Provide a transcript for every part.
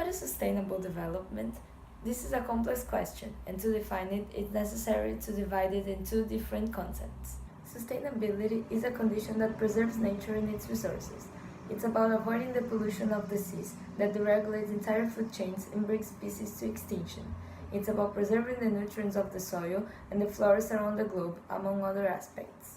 What is sustainable development? This is a complex question, and to define it, it's necessary to divide it in two different concepts. Sustainability is a condition that preserves nature and its resources. It's about avoiding the pollution of the seas that deregulates entire food chains and brings species to extinction. It's about preserving the nutrients of the soil and the flora around the globe, among other aspects.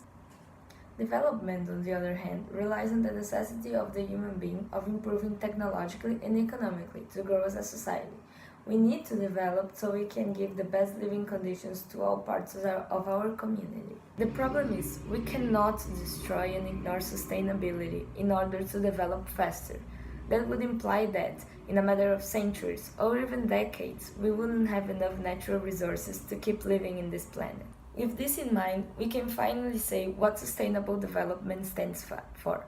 Development, on the other hand, relies on the necessity of the human being of improving technologically and economically to grow as a society. We need to develop so we can give the best living conditions to all parts of our community. The problem is, we cannot destroy and ignore sustainability in order to develop faster. That would imply that, in a matter of centuries or even decades, we wouldn't have enough natural resources to keep living in this planet. With this in mind, we can finally say what sustainable development stands for.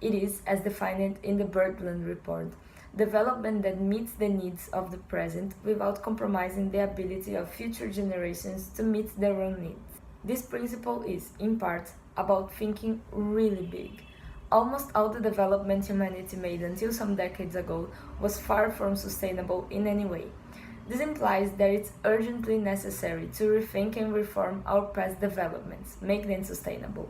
It is, as defined in the Birdland Report, development that meets the needs of the present without compromising the ability of future generations to meet their own needs. This principle is, in part, about thinking really big. Almost all the development humanity made until some decades ago was far from sustainable in any way. This implies that it's urgently necessary to rethink and reform our past developments, make them sustainable.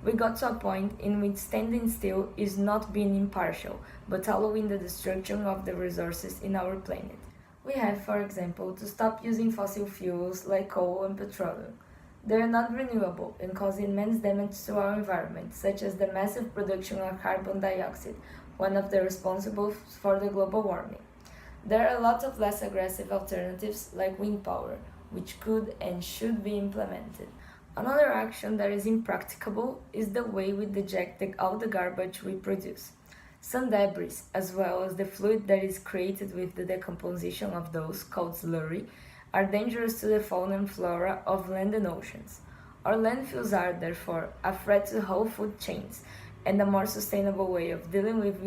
We got to a point in which standing still is not being impartial, but allowing the destruction of the resources in our planet. We have, for example, to stop using fossil fuels like coal and petroleum. They are not renewable and cause immense damage to our environment, such as the massive production of carbon dioxide, one of the responsible for the global warming. There are lots of less aggressive alternatives like wind power, which could and should be implemented. Another action that is impracticable is the way we eject all the garbage we produce. Some debris, as well as the fluid that is created with the decomposition of those, called slurry, are dangerous to the fauna and flora of land and oceans. Our landfills are, therefore, a threat to whole food chains, and a more sustainable way of dealing with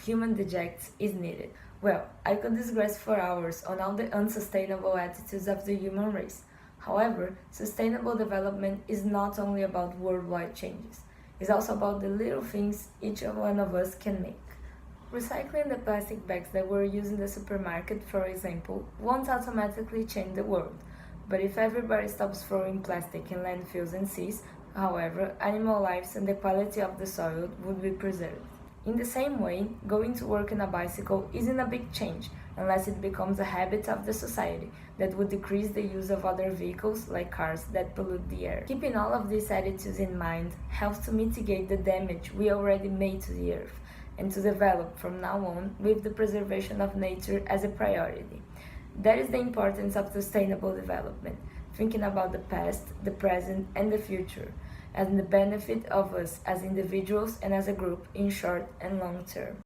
human dejects is needed. Well, I could digress for hours on all the unsustainable attitudes of the human race. However, sustainable development is not only about worldwide changes. It's also about the little things each one of us can make. Recycling the plastic bags that were used in the supermarket, for example, won't automatically change the world. But if everybody stops throwing plastic in landfills and seas, however, animal lives and the quality of the soil would be preserved. In the same way, going to work on a bicycle isn't a big change unless it becomes a habit of the society that would decrease the use of other vehicles like cars that pollute the air. Keeping all of these attitudes in mind helps to mitigate the damage we already made to the earth and to develop from now on with the preservation of nature as a priority. That is the importance of sustainable development, thinking about the past, the present, and the future, and the benefit of us as individuals and as a group in short and long term.